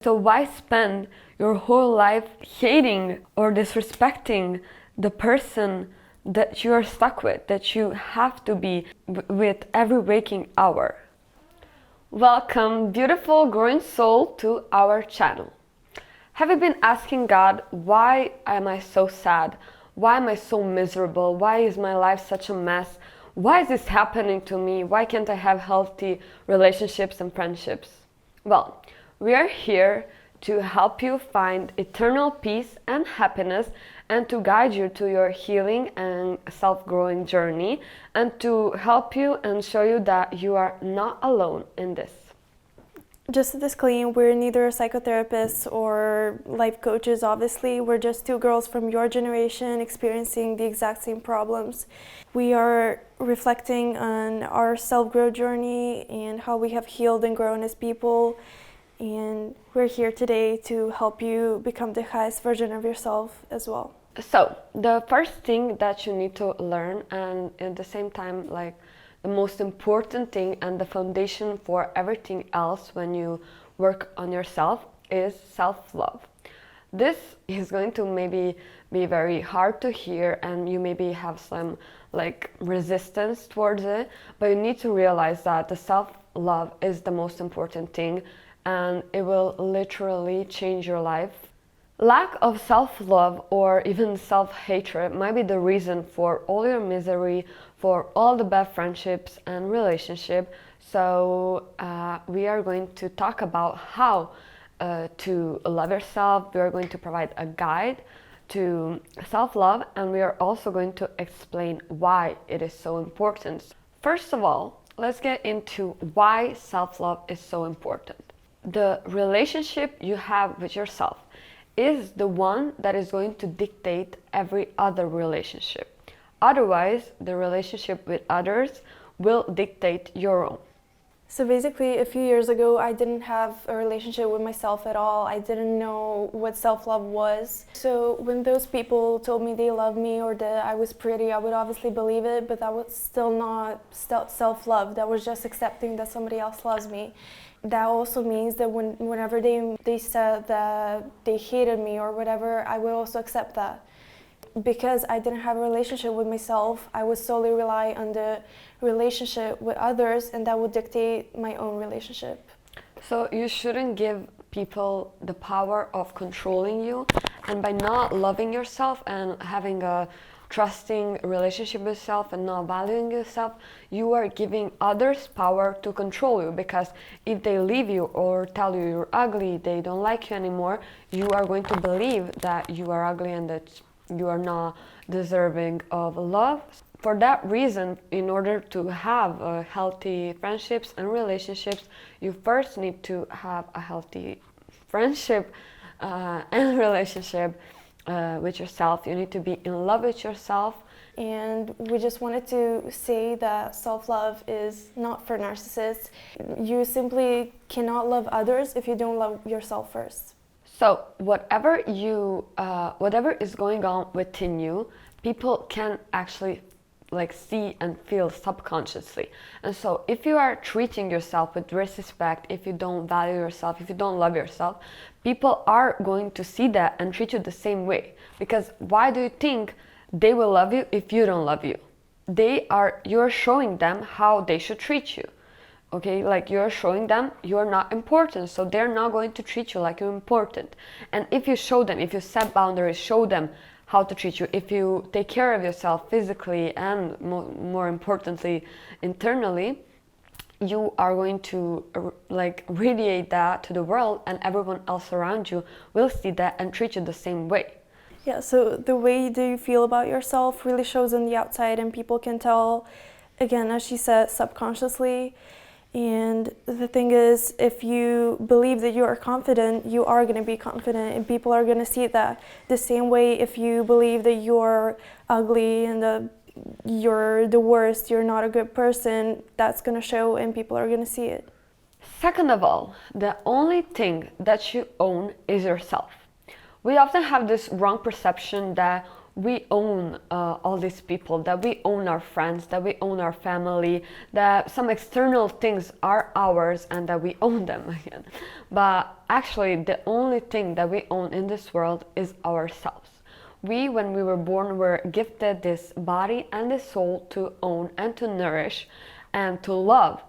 So why spend your whole life hating or disrespecting the person that you are stuck with, that you have to be with every waking hour? Welcome, beautiful growing soul, to our channel. Have you been asking God, why am I so sad? Why am I so miserable? Why is my life such a mess? Why is this happening to me? Why can't I have healthy relationships and friendships? Well, we are here to help you find eternal peace and happiness, and to guide you to your healing and self-growing journey, and to help you and show you that you are not alone in this. Just to disclaim, we're neither psychotherapists or life coaches, obviously. We're just two girls from your generation experiencing the exact same problems. We are reflecting on our self-growth journey and how we have healed and grown as people. And we're here today to help you become the highest version of yourself as well. So, the first thing that you need to learn, and at the same time, like, the most important thing and the foundation for everything else when you work on yourself, is self-love. This is going to maybe be very hard to hear, and you maybe have some resistance towards it, but you need to realize that the self-love is the most important thing, and it will literally change your life. Lack of self-love or even self-hatred might be the reason for all your misery, for all the bad friendships and relationships. So we are going to talk about how to love yourself. We are going to provide a guide to self-love, and we are also going to explain why it is so important. First of all, let's get into why self-love is so important. The relationship you have with yourself is the one that is going to dictate every other relationship. Otherwise, the relationship with others will dictate your own. So basically, a few years ago, I didn't have a relationship with myself at all. I didn't know what self-love was. So when those people told me they loved me or that I was pretty, I would obviously believe it, but that was still not self-love. That was just accepting that somebody else loves me. That also means that whenever they said that they hated me or whatever, I would also accept that. Because I didn't have a relationship with myself, I would solely rely on the relationship with others, and that would dictate my own relationship. So you shouldn't give people the power of controlling you, and by not loving yourself and having a trusting relationship with yourself and not valuing yourself, you are giving others power to control you, because if they leave you or tell you you're ugly, they don't like you anymore, you are going to believe that you are ugly and that you are not deserving of love. For that reason, in order to have healthy friendships and relationships, you first need to have a healthy friendship and relationship with yourself. You need to be in love with yourself. And we just wanted to say that self-love is not for narcissists. You simply cannot love others if you don't love yourself first. So whatever is going on within you, people can actually see and feel subconsciously. And so if you are treating yourself with disrespect, if you don't value yourself, if you don't love yourself, people are going to see that and treat you the same way. Because why do you think they will love you if you don't love you? You're showing them how they should treat you. Okay, you're showing them you're not important, so they're not going to treat you like you're important. And if you show them, if you set boundaries, show them how to treat you, if you take care of yourself physically and more importantly internally, you are going to radiate that to the world, and everyone else around you will see that and treat you the same way. Yeah, so the way that you feel about yourself really shows on the outside, and people can tell, again, as she said, subconsciously. And the thing is, if you believe that you are confident, you are going to be confident, and people are going to see that. The same way, if you believe that you're ugly and that you're the worst, you're not a good person, that's going to show and people are going to see it. Second of all, the only thing that you own is yourself. We often have this wrong perception that we own all these people, that we own our friends, that we own our family, that some external things are ours and that we own them again. But actually, the only thing that we own in this world is ourselves. We, when we were born, were gifted this body and this soul to own and to nourish and to love,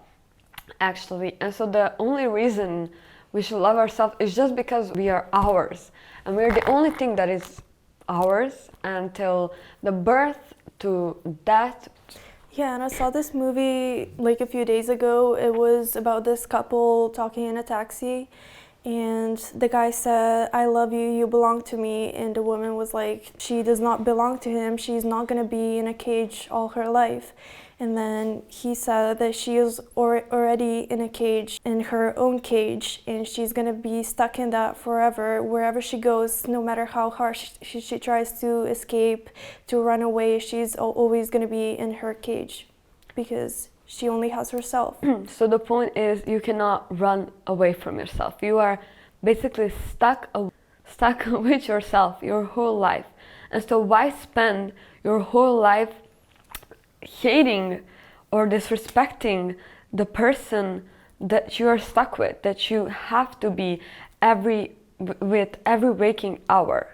actually. And so the only reason we should love ourselves is just because we are ours. And we're the only thing that is ours until the birth to death. Yeah, and I saw this movie like a few days ago. It was about this couple talking in a taxi, and the guy said, "I love you, you belong to me." And the woman was like, she does not belong to him. She's not going to be in a cage all her life. And then he said that she is already in a cage, in her own cage, and she's going to be stuck in that forever. Wherever she goes, no matter how hard she tries to escape, to run away, she's always going to be in her cage because she only has herself. So the point is, you cannot run away from yourself. You are basically stuck with yourself your whole life. And so why spend your whole life hating or disrespecting the person that you are stuck with, that you have to be with every waking hour?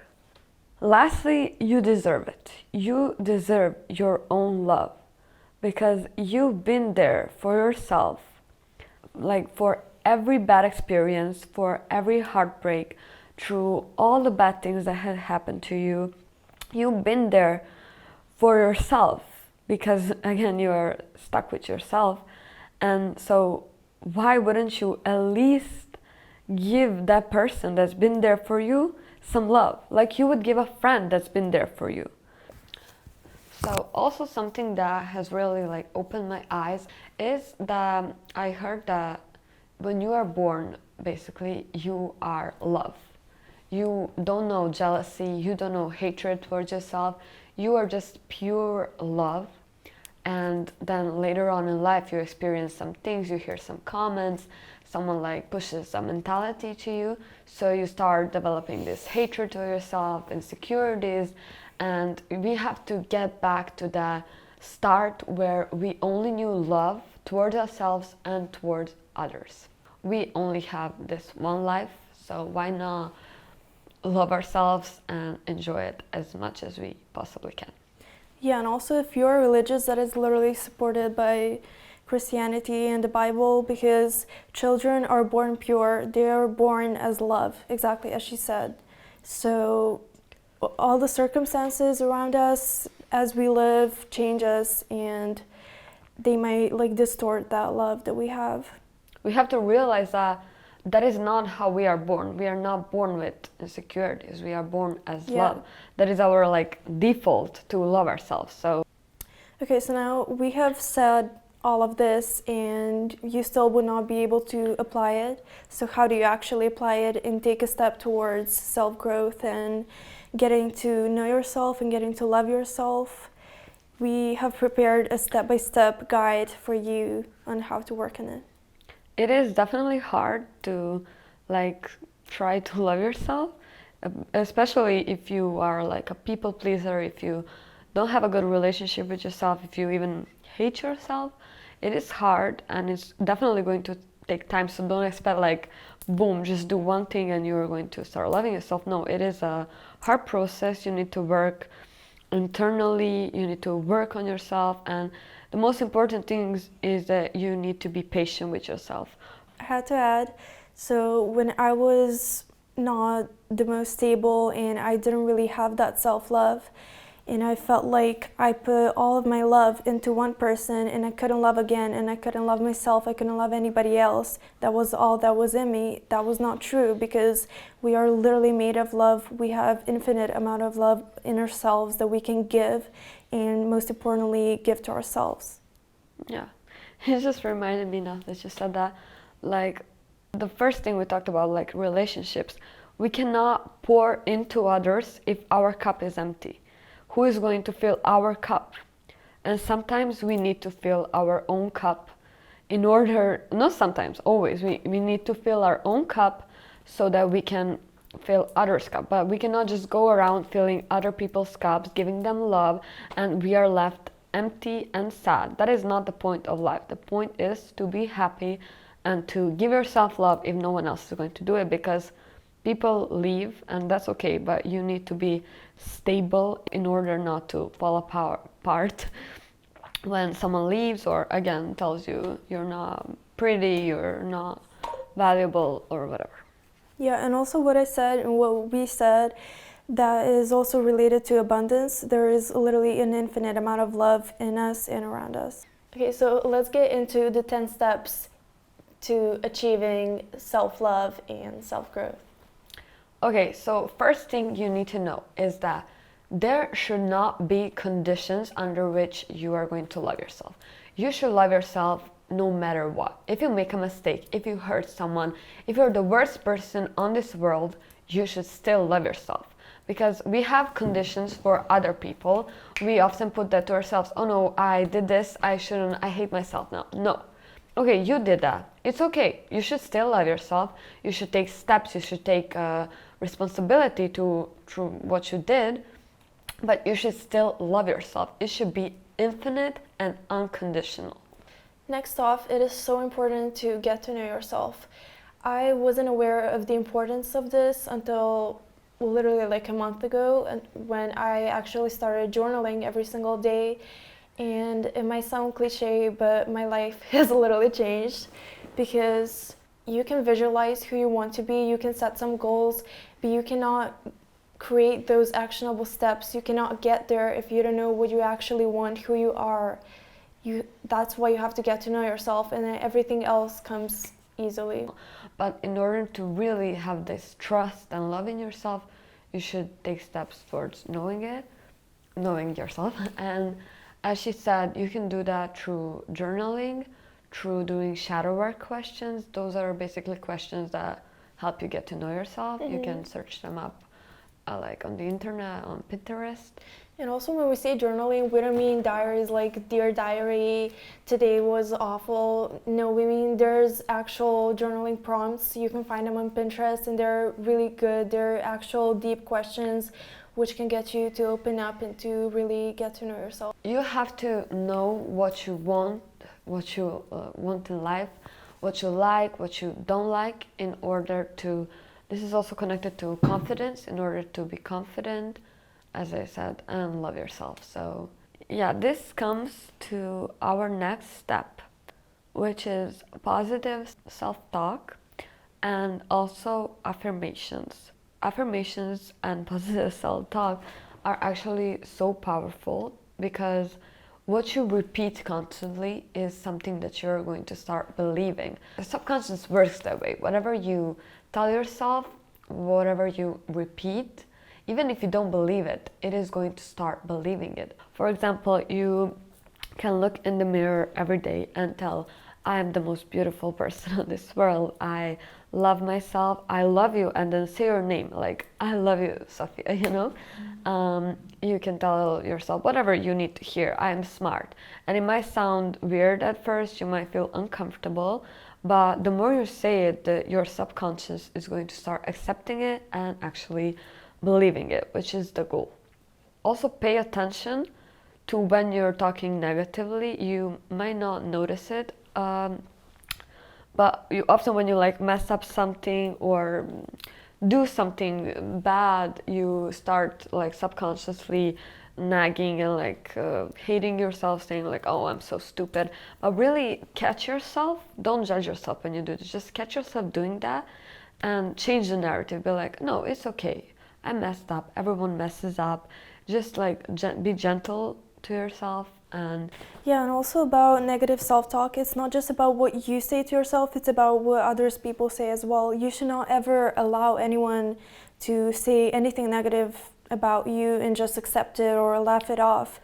Lastly, you deserve it. You deserve your own love because you've been there for yourself, like for every bad experience, for every heartbreak, through all the bad things that had happened to you. You've been there for yourself because, again, you are stuck with yourself. And so why wouldn't you at least give that person that's been there for you some love, like you would give a friend that's been there for you? So also something that has really like opened my eyes is that I heard that when you are born, basically you are love. You don't know jealousy, you don't know hatred towards yourself, you are just pure love. And then later on in life you experience some things, you hear some comments, someone like pushes some mentality to you, so you start developing this hatred to yourself, insecurities. And we have to get back to the start where we only knew love towards ourselves and towards others. We only have this one life, so why not love ourselves and enjoy it as much as we possibly can? Yeah, and also if you're religious, that is literally supported by Christianity and the Bible, because children are born pure, they are born as love, exactly as she said. So all the circumstances around us as we live change us, and they might like distort that love that we have. We have to realize that that is not how we are born. We are not born with insecurities. We are born as love. That is our like default to love ourselves. So okay, so now we have said all of this and you still would not be able to apply it. So how do you actually apply it and take a step towards self-growth and getting to know yourself and getting to love yourself? We have prepared a step-by-step guide for you on how to work on it. it is definitely hard to like try to love yourself, especially if you are like a people pleaser, if you don't have a good relationship with yourself, if you even hate yourself. It is hard and it's definitely going to take time, so don't expect like boom, just do one thing and you're going to start loving yourself. No, it is a hard process. You need to work internally, you need to work on yourself, and the most important thing is that you need to be patient with yourself. I had to add, so when I was not the most stable and I didn't really have that self-love, and I felt like I put all of my love into one person and I couldn't love again, and I couldn't love myself, I couldn't love anybody else. That was all that was in me. That was not true, because we are literally made of love. We have infinite amount of love in ourselves that we can give, and most importantly, give to ourselves. Yeah, it just reminded me now that you said that, like the first thing we talked about, like relationships, we cannot pour into others if our cup is empty. Who is going to fill our cup? And sometimes we need to fill our own cup in order, not sometimes, always, we need to fill our own cup so that we can fill others' cup, but we cannot just go around filling other people's cups, giving them love, and we are left empty and sad. That is not the point of life. The point is to be happy and to give yourself love if no one else is going to do it, because people leave and that's okay, but you need to be stable in order not to fall apart when someone leaves or again tells you you're not pretty, you're not valuable or whatever. Yeah, and also what I said and what we said, that is also related to abundance. There is literally an infinite amount of love in us and around us. Okay, so let's get into the 10 steps to achieving self-love and self-growth. Okay, so first thing you need to know is that there should not be conditions under which you are going to love yourself. You should love yourself no matter what. If you make a mistake, if you hurt someone, if you're the worst person on this world, you should still love yourself. Because we have conditions for other people. We often put that to ourselves. Oh no, I did this, I shouldn't, I hate myself now. No. Okay, you did that. It's okay. You should still love yourself. You should take steps. You should take responsibility to what you did. But you should still love yourself. It should be infinite and unconditional. Next off, it is so important to get to know yourself. I wasn't aware of the importance of this until literally like a month ago, when I actually started journaling every single day. And it might sound cliche, but my life has literally changed, because you can visualize who you want to be, you can set some goals, but you cannot create those actionable steps. You cannot get there if you don't know what you actually want, who you are. That's why you have to get to know yourself, and then everything else comes easily. But in order to really have this trust and love in yourself, you should take steps towards knowing yourself. And as she said, you can do that through journaling, through doing shadow work questions. Those are basically questions that help you get to know yourself. You can search them up like on the internet, on Pinterest. And also when we say journaling, we don't mean diaries like Dear Diary, today was awful. No, we mean there's actual journaling prompts. You can find them on Pinterest and they're really good. They're actual deep questions which can get you to open up and to really get to know yourself. You have to know what you want in life, what you like, what you don't like, in order to, this is also connected to confidence, in order to be confident, as I said, and love yourself. So yeah, this comes to our next step, which is positive self-talk and also affirmations. Affirmations and positive self-talk are actually so powerful, because what you repeat constantly is something that you're going to start believing. The subconscious works that way. Whatever you tell yourself, whatever you repeat, even if you don't believe it, it is going to start believing it. For example, you can look in the mirror every day and tell, I am the most beautiful person in this world. I love myself. I love you. And then say your name, like, I love you, Sophia, you know? You can tell yourself whatever you need to hear. I am smart. And it might sound weird at first. You might feel uncomfortable. But the more you say it, your subconscious is going to start accepting it and actually believing it, which is the goal. Also pay attention to when you're talking negatively. You might not notice it, but you often, when you like mess up something or do something bad, you start like subconsciously nagging and like hating yourself, saying like, oh, I'm so stupid. But really catch yourself. Don't judge yourself when you do this. Just catch yourself doing that and change the narrative. Be like, no, it's okay. I messed up. Everyone messes up. Just like be gentle to yourself. And yeah, and also about negative self-talk, it's not just about what you say to yourself, it's about what others people say as well. You should not ever allow anyone to say anything negative about you and just accept it or laugh it off.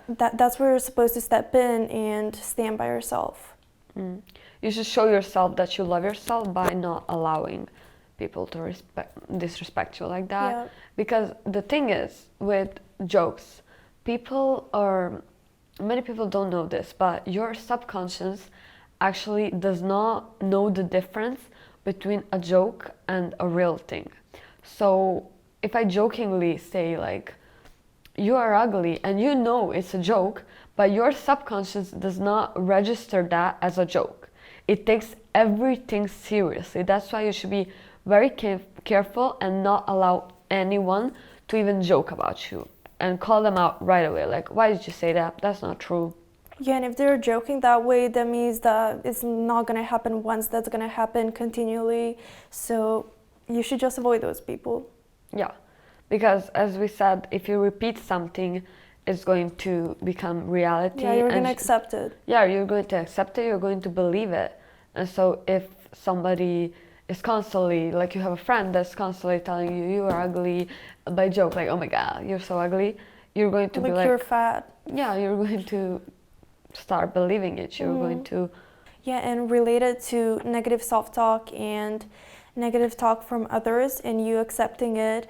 That's where you're supposed to step in and stand by yourself. You should show yourself that you love yourself by not allowing people to disrespect you like that. Yeah. Because the thing is, with jokes, many people don't know this, but your subconscious actually does not know the difference between a joke and a real thing. So if I jokingly say like, you are ugly, and you know it's a joke, but your subconscious does not register that as a joke. It takes everything seriously. That's why you should be very careful and not allow anyone to even joke about you and call them out right away. Like, why did you say that? That's not true. Yeah, and if they're joking that way, that means that it's not going to happen once, that's going to happen continually. So you should just avoid those people. Yeah, because as we said, if you repeat something, it's going to become reality. Yeah, you're going to accept it. Yeah, you're going to accept it, you're going to believe it. And so if somebody is constantly, like you have a friend that's constantly telling you, you are ugly, by joke, like, oh my God, you're so ugly, you're going to be like, you're fat. Yeah, you're going to start believing it. You're going to... Yeah, and related to negative self-talk and negative talk from others and you accepting it,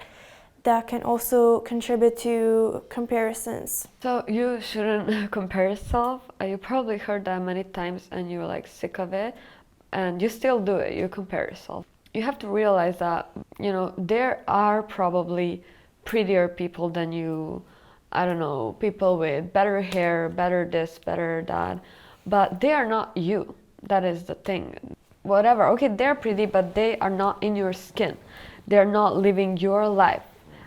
that can also contribute to comparisons. So you shouldn't compare yourself. You probably heard that many times and you're like sick of it, and you still do it. You compare yourself. You have to realize that, you know, there are probably prettier people than you. I don't know, people with better hair, better this, better that, but they are not you. That is the thing. Whatever, okay, they're pretty, but they are not in your skin. They're not living your life.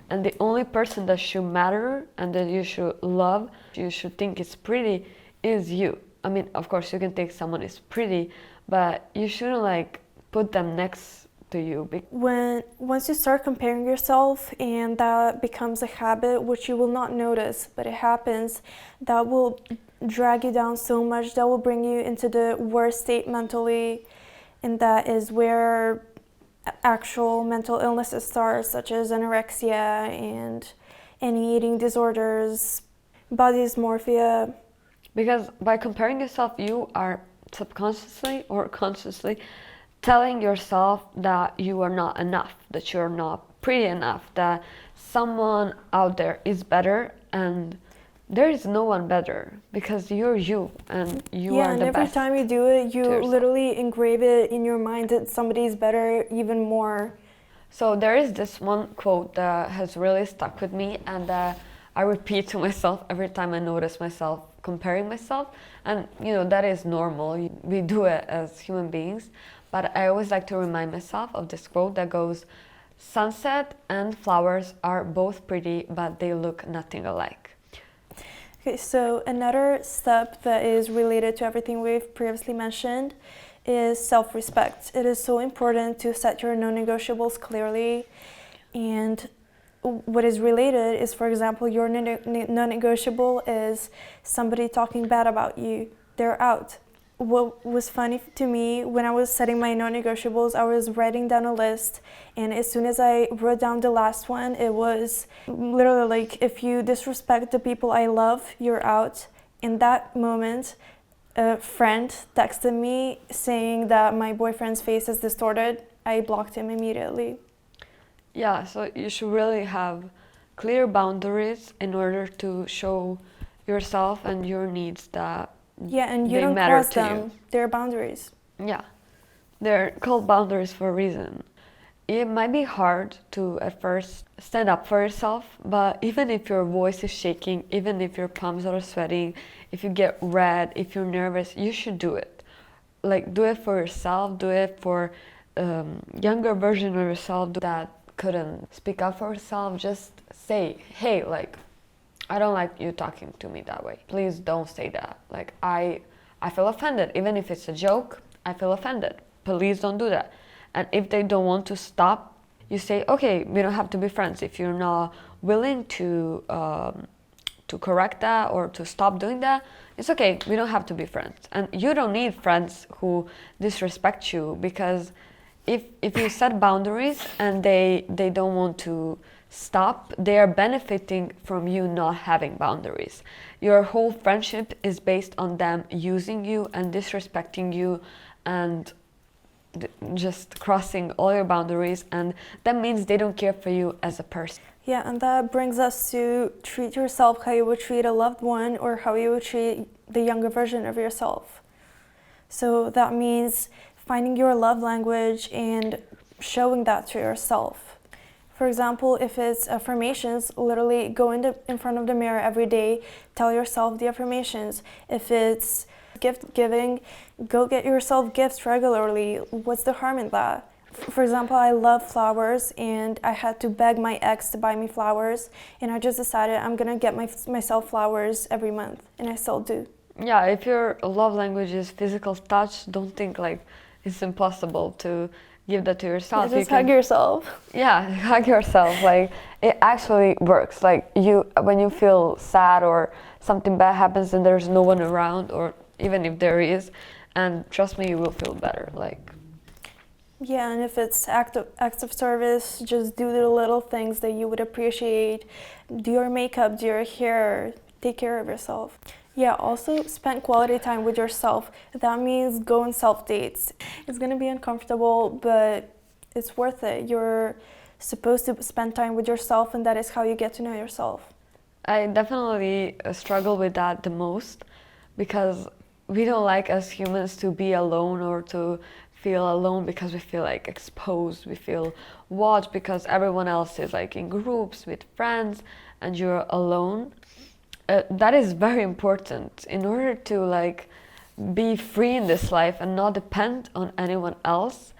And the only person that should matter and that you should love, you should think is pretty, is you. I mean, of course, you can think someone is pretty, but you shouldn't like put them next to you. Once you start comparing yourself and that becomes a habit, which you will not notice, but it happens, that will drag you down so much, that will bring you into the worst state mentally, and that is where actual mental illnesses start, such as anorexia and any eating disorders, body dysmorphia. Because by comparing yourself, you are subconsciously or consciously telling yourself that you are not enough, that you're not pretty enough, that someone out there is better, and there is no one better because you're you and you are the best. Yeah, and every time you do it, you literally engrave it in your mind that somebody is better even more. So there is this one quote that has really stuck with me, and I repeat to myself every time I notice myself comparing myself. And you know, that is normal. We do it as human beings. But I always like to remind myself of this quote that goes, "Sunset and flowers are both pretty, but they look nothing alike." Okay, so another step that is related to everything we've previously mentioned is self-respect. It is so important to set your non-negotiables clearly, and what is related is, for example, your non-negotiable is somebody talking bad about you. They're out. What was funny to me, when I was setting my non-negotiables, I was writing down a list, and as soon as I wrote down the last one, it was literally like, if you disrespect the people I love, you're out. In that moment, a friend texted me saying that my boyfriend's face is distorted. I blocked him immediately. Yeah, so you should really have clear boundaries in order to show yourself and your needs that and you don't cross them. They're boundaries. Yeah, they're called boundaries for a reason. It might be hard to at first stand up for yourself, but even if your voice is shaking, even if your palms are sweating, if you get red, if you're nervous, you should do it. Like, do it for yourself, do it for younger version of yourself that couldn't speak up for herself. Just say, hey, like, I don't like you talking to me that way. Please don't say that. Like, I feel offended. Even if it's a joke, I feel offended. Please don't do that. And if they don't want to stop, you say, okay, we don't have to be friends. If you're not willing to correct that or to stop doing that, it's okay. We don't have to be friends. And you don't need friends who disrespect you, because if you set boundaries and they don't want to stop, they are benefiting from you not having boundaries. Your whole friendship is based on them using you and disrespecting you and just crossing all your boundaries, and that means they don't care for you as a person. Yeah, and that brings us to treat yourself how you would treat a loved one or how you would treat the younger version of yourself. So that means finding your love language and showing that to yourself. For example, if it's affirmations, literally go in front of the mirror every day, tell yourself the affirmations. If it's gift giving, go get yourself gifts regularly. What's the harm in that? For example, I love flowers and I had to beg my ex to buy me flowers, and I just decided I'm gonna get myself flowers every month, and I still do. Yeah, if your love language is physical touch, don't think like it's impossible to give that to yourself. Yeah, just hug yourself. Yeah, hug yourself. Like it actually works. Like when you feel sad or something bad happens and there's no one around, or even if there is, and trust me, you will feel better. Like. Yeah, and if it's acts of service, just do the little things that you would appreciate. Do your makeup, do your hair, take care of yourself. Yeah, also spend quality time with yourself. That means go on self-dates. It's gonna be uncomfortable, but it's worth it. You're supposed to spend time with yourself, and that is how you get to know yourself. I definitely struggle with that the most, because we don't like as humans to be alone or to feel alone, because we feel like exposed, we feel watched because everyone else is like in groups with friends and you're alone. That is very important in order to like be free in this life and not depend on anyone else.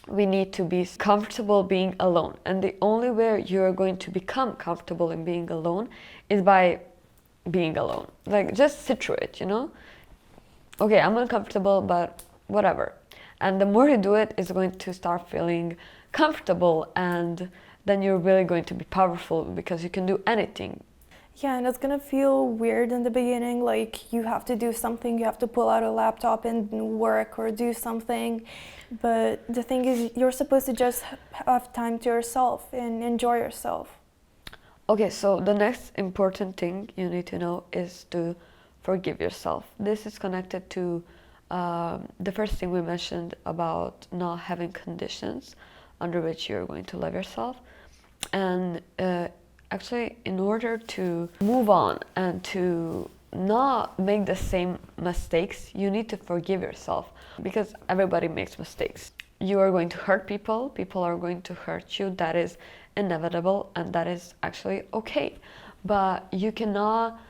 We need to be comfortable being alone, and the only way you're going to become comfortable in being alone is by being alone. Like just sit through it, you know? Okay, I'm uncomfortable, but whatever. And the more you do it, it's going to start feeling comfortable, and then you're really going to be powerful because you can do anything. Yeah, and it's gonna feel weird in the beginning, like you have to do something, you have to pull out a laptop and work or do something. But the thing is, you're supposed to just have time to yourself and enjoy yourself. Okay, so the next important thing you need to know is to forgive yourself. This is connected to the first thing we mentioned about not having conditions under which you're going to love yourself. And actually, in order to move on and to not make the same mistakes, you need to forgive yourself, because everybody makes mistakes. You are going to hurt people, people are going to hurt you. That is inevitable, and that is actually okay. But you cannot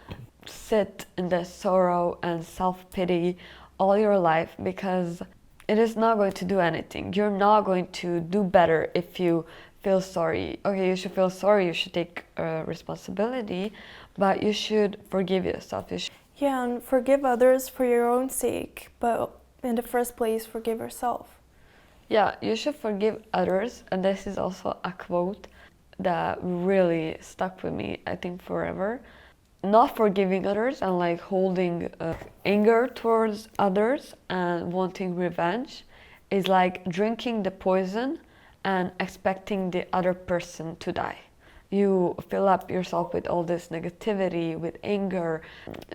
sit in the sorrow and self-pity all your life, because it is not going to do anything. You're not going to do better if you feel sorry. Okay, you should feel sorry, you should take responsibility, but you should forgive yourself. Yeah, and forgive others for your own sake, but in the first place, forgive yourself. Yeah, you should forgive others, and this is also a quote that really stuck with me, I think, forever. Not forgiving others and like holding anger towards others and wanting revenge is like drinking the poison and expecting the other person to die. You fill up yourself with all this negativity, with anger,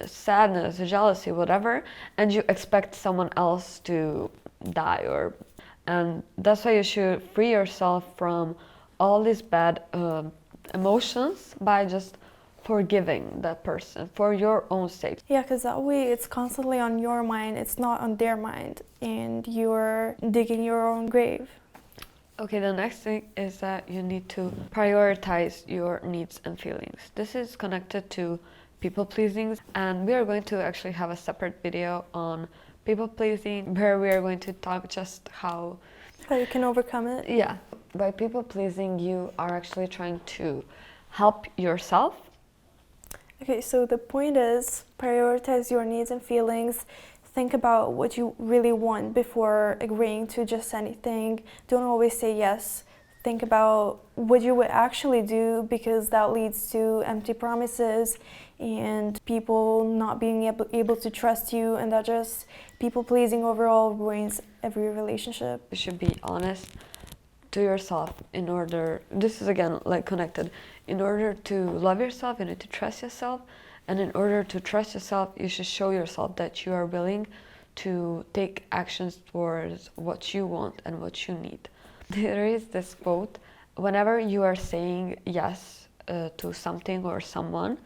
sadness, jealousy, whatever, and you expect someone else to die. And that's why you should free yourself from all these bad emotions by just forgiving that person for your own sake. Yeah, because that way it's constantly on your mind, it's not on their mind, and you're digging your own grave. Okay, the next thing is that you need to prioritize your needs and feelings. This is connected to people pleasing, and we are going to actually have a separate video on people pleasing where we are going to talk just how you can overcome it. Yeah, by people pleasing you are actually trying to help yourself. Okay, so the point is prioritize your needs and feelings. Think about what you really want before agreeing to just anything. Don't always say yes. Think about what you would actually do, because that leads to empty promises and people not being able to trust you, and that just people pleasing overall ruins every relationship. You should be honest to yourself in order, this is again like connected, in order to love yourself you need to trust yourself, and in order to trust yourself you should show yourself that you are willing to take actions towards what you want and what you need. There is this quote: whenever you are saying yes to something or someone,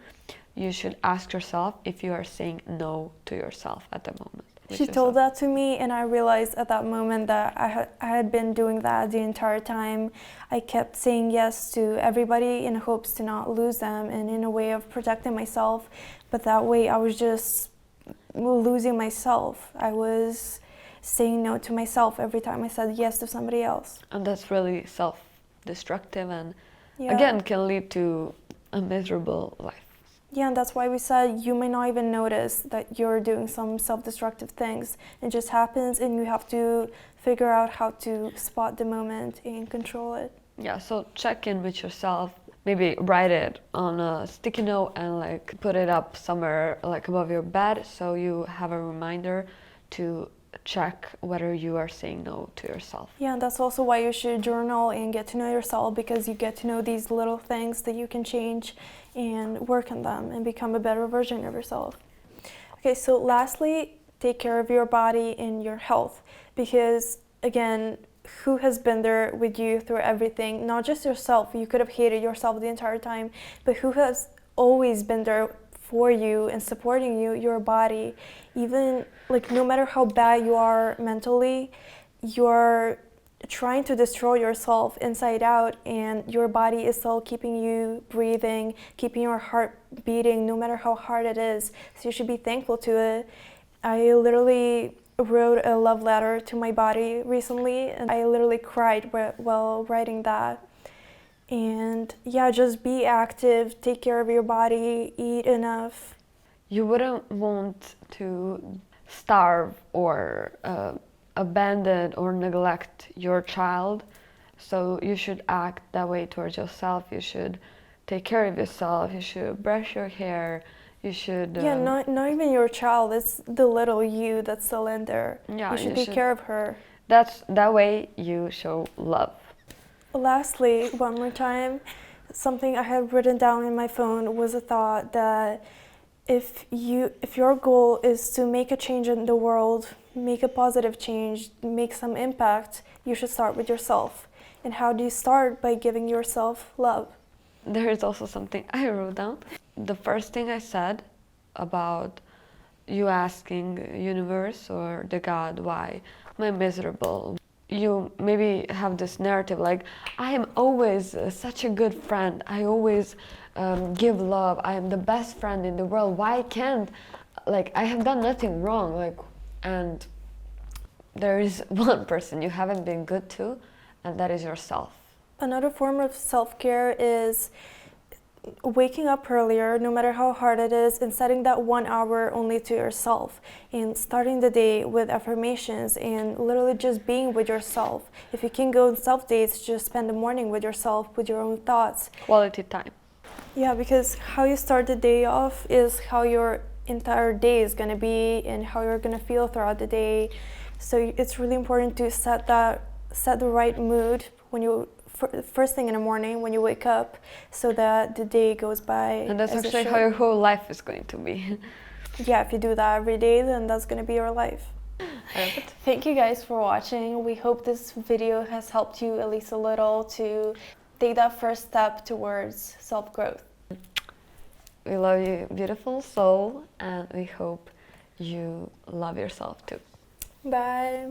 you should ask yourself if you are saying no to yourself at the moment. with She told yourself? that to me, and I realized at that moment that I had been doing that the entire time. I kept saying yes to everybody in hopes to not lose them and in a way of protecting myself. But that way I was just losing myself. I was saying no to myself every time I said yes to somebody else. And that's really self-destructive and Yeah. again can lead to a miserable life. Yeah, and that's why we said you may not even notice that you're doing some self-destructive things. It just happens, and you have to figure out how to spot the moment and control it. Yeah, so check in with yourself. Maybe write it on a sticky note and like put it up somewhere like above your bed so you have a reminder to check whether you are saying no to yourself. Yeah, and that's also why you should journal and get to know yourself, because you get to know these little things that you can change and work on them and become a better version of yourself. Okay, so lastly, take care of your body and your health, because again, who has been there with you through everything? Not just yourself, you could have hated yourself the entire time, but who has always been there for you and supporting you? Your body. Even like no matter how bad you are mentally, you're trying to destroy yourself inside out, and your body is still keeping you breathing, keeping your heart beating no matter how hard it is. So you should be thankful to it. I literally wrote a love letter to my body recently, and I literally cried while writing that. And yeah, just be active, take care of your body, eat enough. You wouldn't want to starve or abandon or neglect your child, so you should act that way towards yourself. You should take care of yourself, you should brush your hair, you should... Yeah, not even your child, it's the little you that's still in there. Yeah, you should take care of her. That way you show love. Lastly, one more time, something I had written down in my phone was a thought that if your goal is to make a change in the world, make a positive change, make some impact, you should start with yourself. And how do you start? By giving yourself love. There is also something I wrote down. The first thing I said about you asking universe or the God, why am I miserable? You maybe have this narrative like, I am always such a good friend, I always give love, I am the best friend in the world, why can't, like, I have done nothing wrong, like, and there is one person you haven't been good to, and that is yourself. Another form of self-care is waking up earlier, no matter how hard it is, and setting that 1 hour only to yourself, and starting the day with affirmations and literally just being with yourself. If you can go on self-dates, just spend the morning with yourself, with your own thoughts. Quality time. Yeah, because how you start the day off is how your entire day is going to be and how you're going to feel throughout the day. So it's really important to set the right mood when you first thing in the morning when you wake up, so that the day goes by. And that's actually how your whole life is going to be. Yeah, if you do that every day, then that's going to be your life. Thank you guys for watching. We hope this video has helped you at least a little to take that first step towards self-growth. We love you, beautiful soul, and we hope you love yourself too. Bye.